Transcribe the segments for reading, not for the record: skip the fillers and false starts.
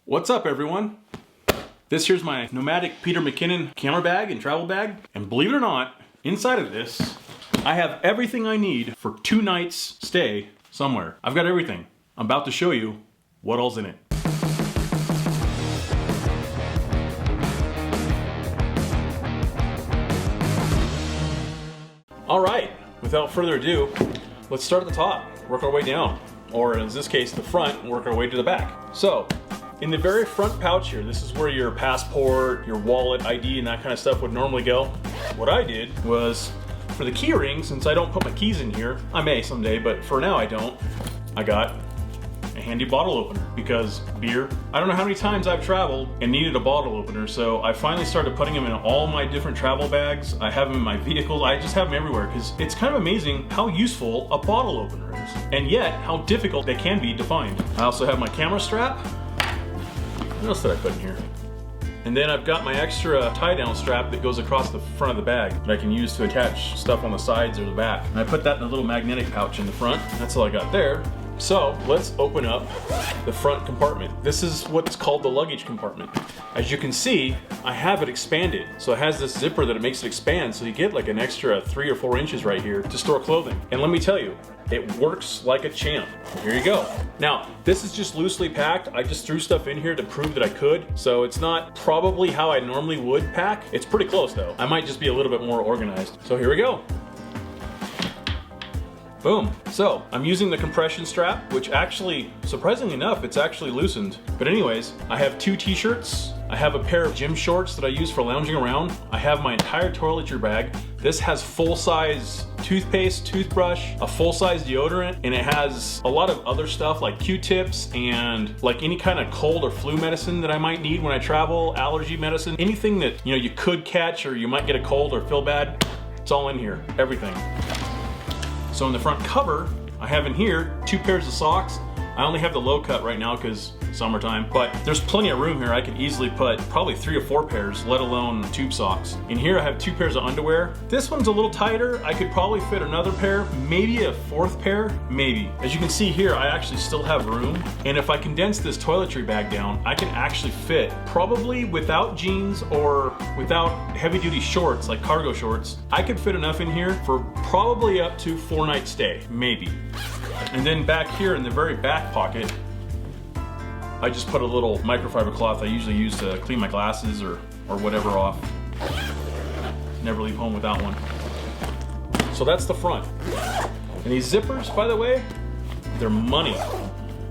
What's up, everyone? This here's my Nomatic Peter McKinnon camera bag and travel bag. And believe it or not, inside of this, I have everything I need for 2 nights stay somewhere. I've got everything. I'm about to show you what all's in it. All right, without further ado, let's start at the top, work our way down. Or in this case, the front, and work our way to the back. So, in the very front pouch here, this is where your passport, your wallet, ID, and that kind of stuff would normally go. What I did was, for the key ring, since I don't put my keys in here, I may someday, but for now I don't, I got a handy bottle opener because beer. I don't know how many times I've traveled and needed a bottle opener, so I finally started putting them in all my different travel bags. I have them in my vehicle. I just have them everywhere because it's kind of amazing how useful a bottle opener is, and yet how difficult they can be to find. I also have my camera strap. What else did I put in here? And then I've got my extra tie-down strap that goes across the front of the bag that I can use to attach stuff on the sides or the back. And I put that in a little magnetic pouch in the front. That's all I got there. So let's open up the front compartment. This is what's called the luggage compartment. As you can see, I have it expanded. So it has this zipper that it makes it expand, so you get like an extra 3 or 4 inches right here to store clothing. And let me tell you, it works like a champ. Here you go. Now, this is just loosely packed. I just threw stuff in here to prove that I could. So it's not probably how I normally would pack. It's pretty close though. I might just be a little bit more organized. So here we go. Boom. So I'm using the compression strap, which actually, surprisingly enough, it's actually loosened. But anyways, I have 2 t-shirts. I have a pair of gym shorts that I use for lounging around. I have my entire toiletry bag. This has full-size toothpaste, toothbrush, a full-size deodorant, and it has a lot of other stuff like Q-tips and like any kind of cold or flu medicine that I might need when I travel, allergy medicine, anything that you could catch or you might get a cold or feel bad. It's all in here, everything. So in the front cover, I have in here 2 pairs of socks. I only have the low cut right now because summertime, but there's plenty of room here. I could easily put probably 3 or 4 pairs, let alone tube socks. In here I have 2 pairs of underwear. This one's a little tighter. I could probably fit another pair, maybe a 4th pair, maybe. As you can see here, I actually still have room. And if I condense this toiletry bag down, I can actually fit, probably without jeans or without heavy duty shorts, like cargo shorts, I could fit enough in here for probably up to 4-night stay, maybe. And then back here in the very back pocket, I just put a little microfiber cloth I usually use to clean my glasses or whatever off. Never leave home without one. So that's the front. And these zippers, by the way, they're money.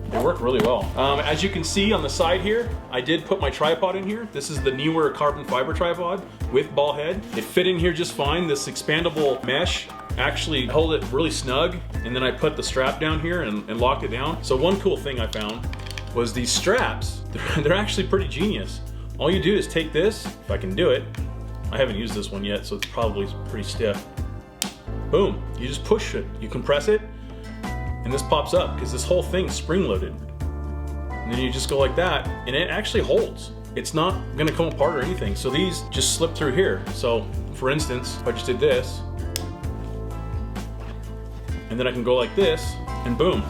They work really well. As you can see on the side here, I did put my tripod in here. This is the newer carbon fiber tripod with ball head. It fit in here just fine. This expandable mesh actually held it really snug, and then I put the strap down here and locked it down. So one cool thing I found was these straps. They're actually pretty genius. All you do is take this, if I can do it. I haven't used this one yet, so it's probably pretty stiff. Boom, you just push it, you compress it, and this pops up because this whole thing's spring-loaded. And then you just go like that, and it actually holds. It's not gonna come apart or anything. So these just slip through here. So for instance, if I just did this, and then I can go like this, and boom,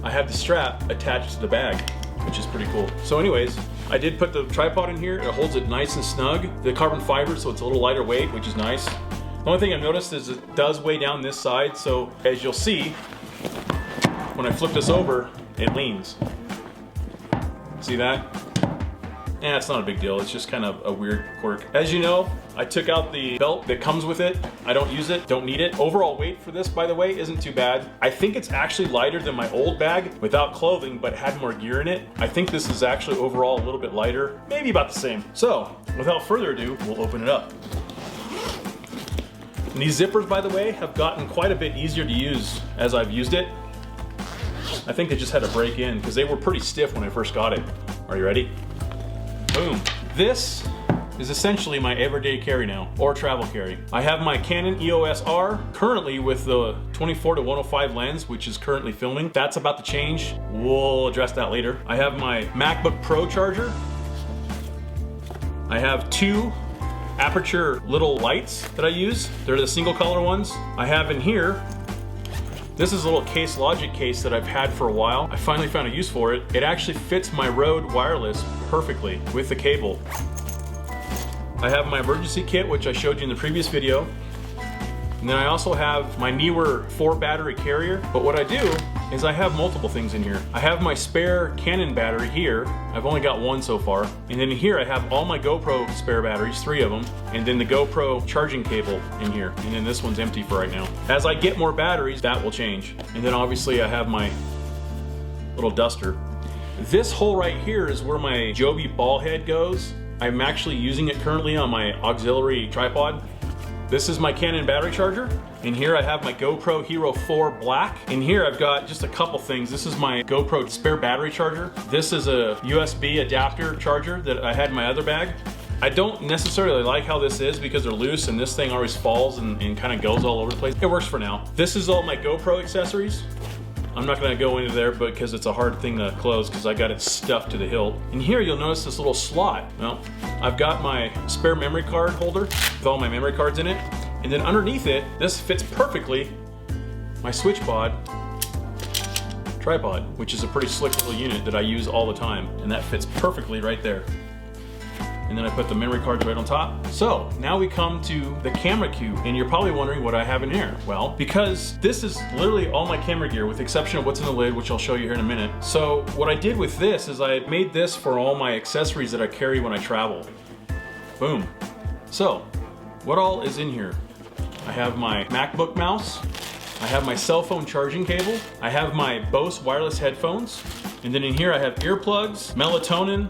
I have the strap attached to the bag, which is pretty cool. So anyways, I did put the tripod in here. It holds it nice and snug. The carbon fiber, so it's a little lighter weight, which is nice. The only thing I've noticed is it does weigh down this side, so as you'll see, when I flip this over, it leans. See that? It's not a big deal. It's just kind of a weird quirk. As you know, I took out the belt that comes with it. I don't use it, don't need it. Overall weight for this, by the way, isn't too bad. I think it's actually lighter than my old bag without clothing, but had more gear in it. I think this is actually overall a little bit lighter, maybe about the same. So, without further ado, we'll open it up. And these zippers, by the way, have gotten quite a bit easier to use as I've used it. I think they just had to break in because they were pretty stiff when I first got it. Are you ready? Boom. This is essentially my everyday carry now, or travel carry. I have my Canon EOS-R currently with the 24-105 lens, which is currently filming. That's about to change. We'll address that later. I have my MacBook Pro charger. I have 2 aperture little lights that I use. They're the single color ones. I have in here This is a little Case Logic case that I've had for a while. I finally found a use for it. It actually fits my Rode wireless perfectly with the cable. I have my emergency kit, which I showed you in the previous video. And then I also have my newer 4 battery carrier. But what I do is I have multiple things in here. I have my spare Canon battery here. I've only got 1 so far. And then here I have all my GoPro spare batteries, 3 of them. And then the GoPro charging cable in here. And then this one's empty for right now. As I get more batteries, that will change. And then obviously I have my little duster. This hole right here is where my Joby ball head goes. I'm actually using it currently on my auxiliary tripod. This is my Canon battery charger. In here I have my GoPro Hero 4 Black. In here I've got just a couple things. This is my GoPro spare battery charger. This is a USB adapter charger that I had in my other bag. I don't necessarily like how this is because they're loose and this thing always falls and kind of goes all over the place. It works for now. This is all my GoPro accessories. I'm not gonna go into there because it's a hard thing to close because I got it stuffed to the hilt. And here you'll notice this little slot. Well, I've got my spare memory card holder with all my memory cards in it. And then underneath it, this fits perfectly my SwitchPod tripod, which is a pretty slick little unit that I use all the time. And that fits perfectly right there. And then I put the memory cards right on top. So now we come to the camera cube, and you're probably wondering what I have in here. Well, because this is literally all my camera gear with the exception of what's in the lid, which I'll show you here in a minute. So what I did with this is I made this for all my accessories that I carry when I travel. Boom. So what all is in here? I have my MacBook mouse. I have my cell phone charging cable. I have my Bose wireless headphones. And then in here I have earplugs, melatonin,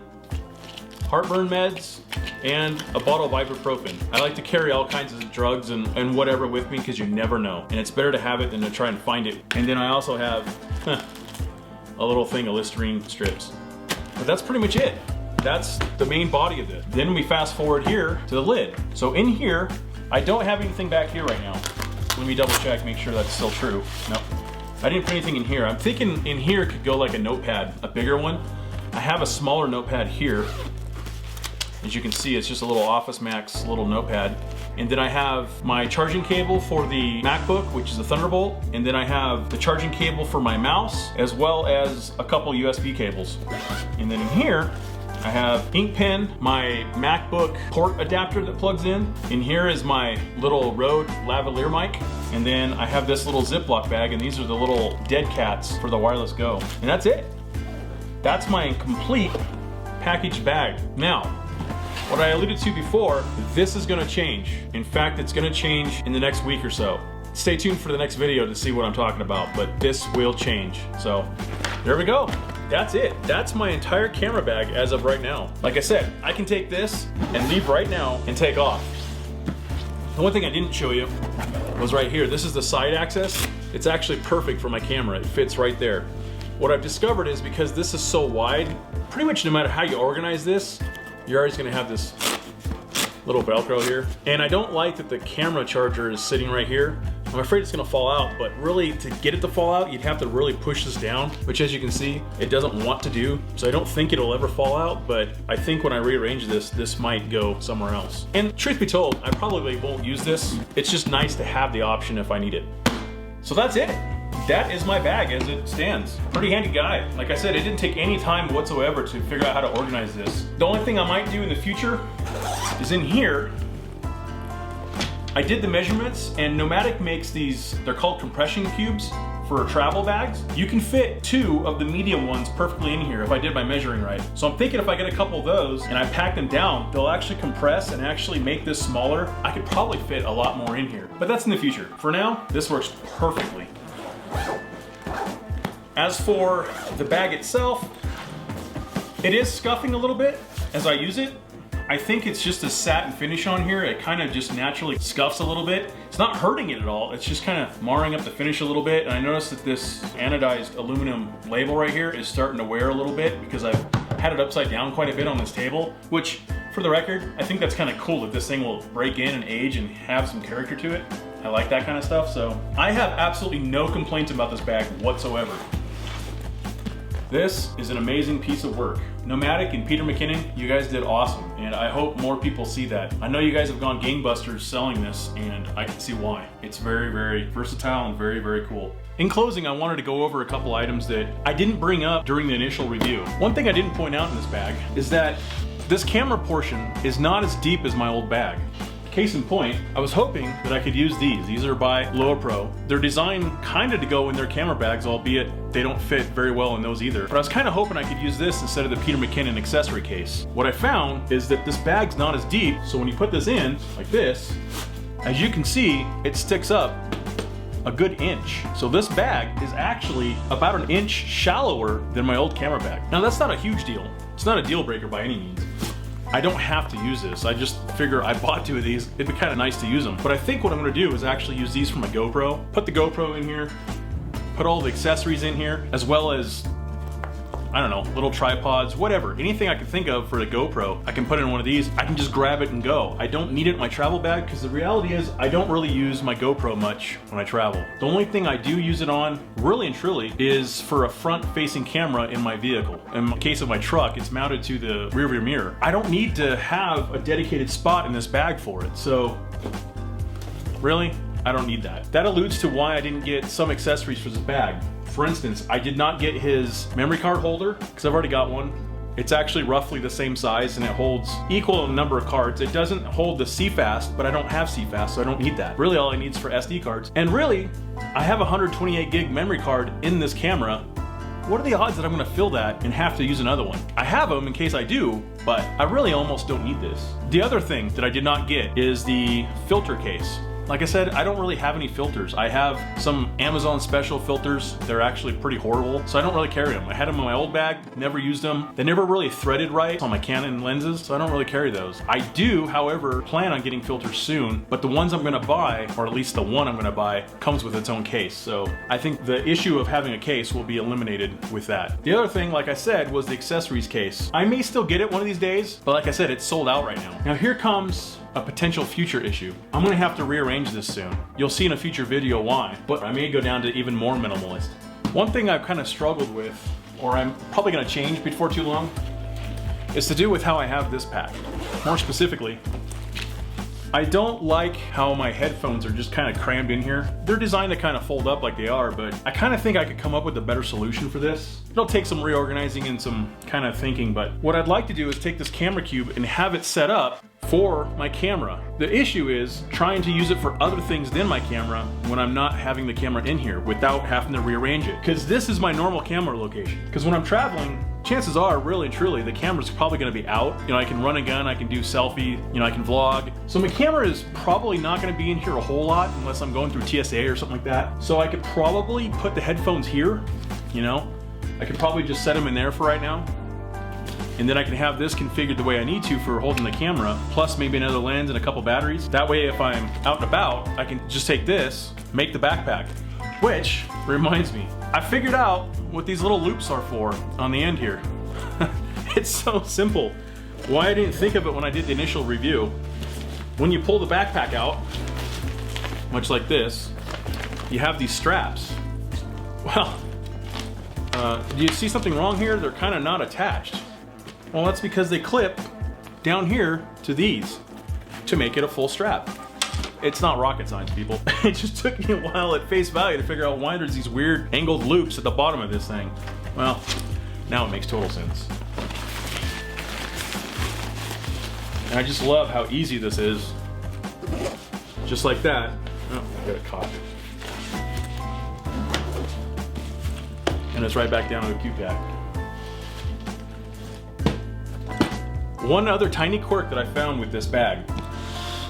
heartburn meds, and a bottle of ibuprofen. I like to carry all kinds of drugs and whatever with me because you never know. And it's better to have it than to try and find it. And then I also have a little thing of Listerine strips. But that's pretty much it. That's the main body of it. Then we fast forward here to the lid. So in here, I don't have anything back here right now. Let me double check, make sure that's still true. Nope. I didn't put anything in here. I'm thinking in here could go like a notepad, a bigger one. I have a smaller notepad here. As you can see, it's just a little Office Max little notepad. And then I have my charging cable for the MacBook, which is a Thunderbolt. And then I have the charging cable for my mouse, as well as a couple USB cables. And then in here, I have ink pen, my MacBook port adapter that plugs in. In here is my little Rode lavalier mic. And then I have this little Ziploc bag, and these are the little dead cats for the wireless go. And that's it. That's my complete packaged bag. Now, what I alluded to before, this is gonna change. In fact, it's gonna change in the next week or so. Stay tuned for the next video to see what I'm talking about, but this will change. So, there we go. That's it. That's my entire camera bag as of right now. Like I said, I can take this and leave right now and take off. The one thing I didn't show you was right here. This is the side access. It's actually perfect for my camera. It fits right there. What I've discovered is because this is so wide, pretty much no matter how you organize this, you're always gonna have this little Velcro here. And I don't like that the camera charger is sitting right here. I'm afraid it's gonna fall out, but really to get it to fall out, you'd have to really push this down, which as you can see, it doesn't want to do. So I don't think it'll ever fall out, but I think when I rearrange this, this might go somewhere else. And truth be told, I probably won't use this. It's just nice to have the option if I need it. So that's it. That is my bag as it stands. Pretty handy guy. Like I said, it didn't take any time whatsoever to figure out how to organize this. The only thing I might do in the future is in here, I did the measurements, and Nomatic makes these, they're called compression cubes for travel bags. You can fit 2 of the medium ones perfectly in here if I did my measuring right. So I'm thinking if I get a couple of those and I pack them down, they'll actually compress and actually make this smaller. I could probably fit a lot more in here, but that's in the future. For now, this works perfectly. As for the bag itself, it is scuffing a little bit as I use it. I think it's just a satin finish on here. It kind of just naturally scuffs a little bit. It's not hurting it at all. It's just kind of marring up the finish a little bit. And I noticed that this anodized aluminum label right here is starting to wear a little bit because I've had it upside down quite a bit on this table, which for the record, I think that's kind of cool that this thing will break in and age and have some character to it. I like that kind of stuff. So I have absolutely no complaints about this bag whatsoever. This is an amazing piece of work. Nomatic and Peter McKinnon, you guys did awesome, and I hope more people see that. I know you guys have gone gangbusters selling this, and I can see why. It's very, very versatile and very, very cool. In closing, I wanted to go over a couple items that I didn't bring up during the initial review. One thing I didn't point out in this bag is that this camera portion is not as deep as my old bag. Case in point, I was hoping that I could use these. These are by Pro. They're designed kind of to go in their camera bags, albeit they don't fit very well in those either. But I was kind of hoping I could use this instead of the Peter McKinnon accessory case. What I found is that this bag's not as deep, so when you put this in, like this, as you can see, it sticks up a good inch. So this bag is actually about an inch shallower than my old camera bag. Now that's not a huge deal. It's not a deal breaker by any means. I don't have to use this. I just figure I bought 2 of these. It'd be kind of nice to use them. But I think what I'm gonna do is actually use these for my GoPro. Put the GoPro in here, put all the accessories in here, as well as, I don't know, little tripods, whatever. Anything I can think of for the GoPro, I can put in one of these. I can just grab it and go. I don't need it in my travel bag because the reality is I don't really use my GoPro much when I travel. The only thing I do use it on, really and truly, is for a front-facing camera in my vehicle. In the case of my truck, it's mounted to the rearview mirror. I don't need to have a dedicated spot in this bag for it, so really, I don't need that. That alludes to why I didn't get some accessories for this bag. For instance, I did not get his memory card holder because I've already got one. It's actually roughly the same size and it holds equal number of cards. It doesn't hold the CFast, but I don't have CFast, so I don't need that. Really all I need is for SD cards. And really, I have a 128 gig memory card in this camera. What are the odds that I'm gonna fill that and have to use another one? I have them in case I do, but I really almost don't need this. The other thing that I did not get is the filter case. Like I said, I don't really have any filters. I have some Amazon special filters. They're actually pretty horrible, so I don't really carry them. I had them in my old bag, never used them. They never really threaded right on my Canon lenses, so I don't really carry those. I do, however, plan on getting filters soon, but the ones I'm gonna buy, or at least the one I'm gonna buy, comes with its own case. So I think the issue of having a case will be eliminated with that. The other thing, like I said, was the accessories case. I may still get it one of these days, but like I said, it's sold out right now. Now here comes a potential future issue. I'm gonna have to rearrange this soon. You'll see in a future video why, but I may go down to even more minimalist. One thing I've kind of struggled with, or I'm probably gonna change before too long, is to do with how I have this pack. More specifically, I don't like how my headphones are just kind of crammed in here. They're designed to kind of fold up like they are, but I kind of think I could come up with a better solution for this. It'll take some reorganizing and some kind of thinking, but what I'd like to do is take this camera cube and have it set up for my camera. The issue is trying to use it for other things than my camera when I'm not having the camera in here without having to rearrange it. Because this is my normal camera location. Because when I'm traveling, chances are, really and truly, the camera's probably gonna be out. You know, I can run a gun, I can do selfie, you know, I can vlog. So my camera is probably not gonna be in here a whole lot unless I'm going through TSA or something like that. So I could probably put the headphones here, you know? I could probably just set them in there for right now. And then I can have this configured the way I need to for holding the camera, plus maybe another lens and a couple batteries. That way, if I'm out and about, I can just take this, make the backpack. Which reminds me, I figured out what these little loops are for on the end here. It's so simple. Why I didn't think of it when I did the initial review. When you pull the backpack out, much like this, you have these straps. Well, do you see something wrong here? They're kind of not attached. Well, that's because they clip down here to these to make it a full strap. It's not rocket science, people. It just took me a while at face value to figure out why there's these weird angled loops at the bottom of this thing. Well, now it makes total sense. And I just love how easy this is. Just like that. Oh, I got it caught. And it's right back down to the Q-pack. One other tiny quirk that I found with this bag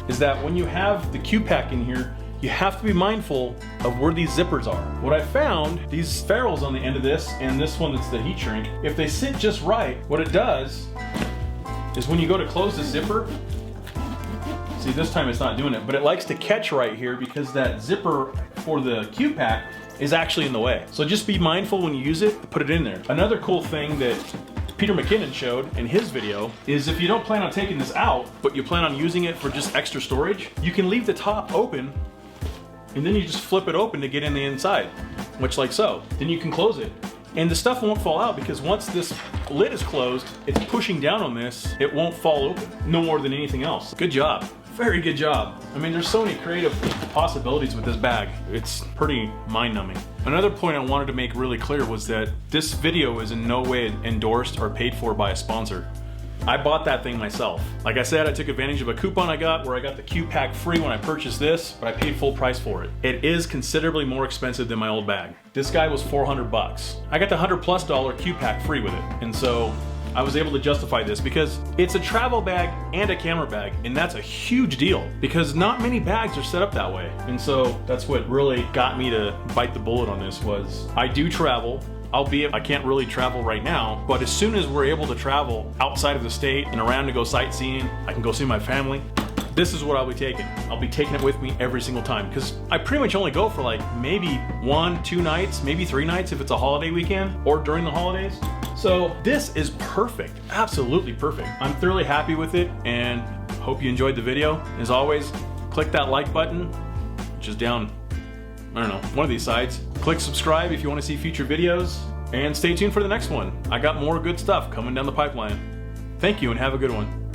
is that when you have the Q-pack in here, you have to be mindful of where these zippers are. What I found, these ferrules on the end of this and this one that's the heat shrink, if they sit just right, what it does is when you go to close the zipper, see this time it's not doing it, but it likes to catch right here because that zipper for the Q-pack is actually in the way. So just be mindful when you use it to put it in there. Another cool thing that Peter McKinnon showed in his video is if you don't plan on taking this out, but you plan on using it for just extra storage, you can leave the top open and then you just flip it open to get in the inside, much like so. Then you can close it. And the stuff won't fall out because once this lid is closed, it's pushing down on this, it won't fall open, no more than anything else. Good job. very good job. I mean, there's so many creative possibilities with this bag. It's pretty mind-numbing. Another point I wanted to make really clear was that this video is in no way endorsed or paid for by a sponsor. I bought that thing myself. Like I said, I took advantage of a coupon I got where I got the Q pack free when I purchased this, but I paid full price for it. It is considerably more expensive than my old bag. This guy was 400 bucks. I got the $100+ Q pack free with it. And so I was able to justify this because it's a travel bag and a camera bag, and that's a huge deal because not many bags are set up that way. And so that's what really got me to bite the bullet on this was I do travel. Albeit I can't really travel right now, but as soon as we're able to travel outside of the state and around to go sightseeing, I can go see my family, this is what I'll be taking. I'll be taking it with me every single time because I pretty much only go for like maybe 1, 2 nights, maybe 3 nights if it's a holiday weekend or during the holidays. So this is perfect, absolutely perfect. I'm thoroughly happy with it and hope you enjoyed the video. As always, click that like button, which is down, I don't know, one of these sides. Click subscribe if you want to see future videos, and stay tuned for the next one. I got more good stuff coming down the pipeline. Thank you and have a good one.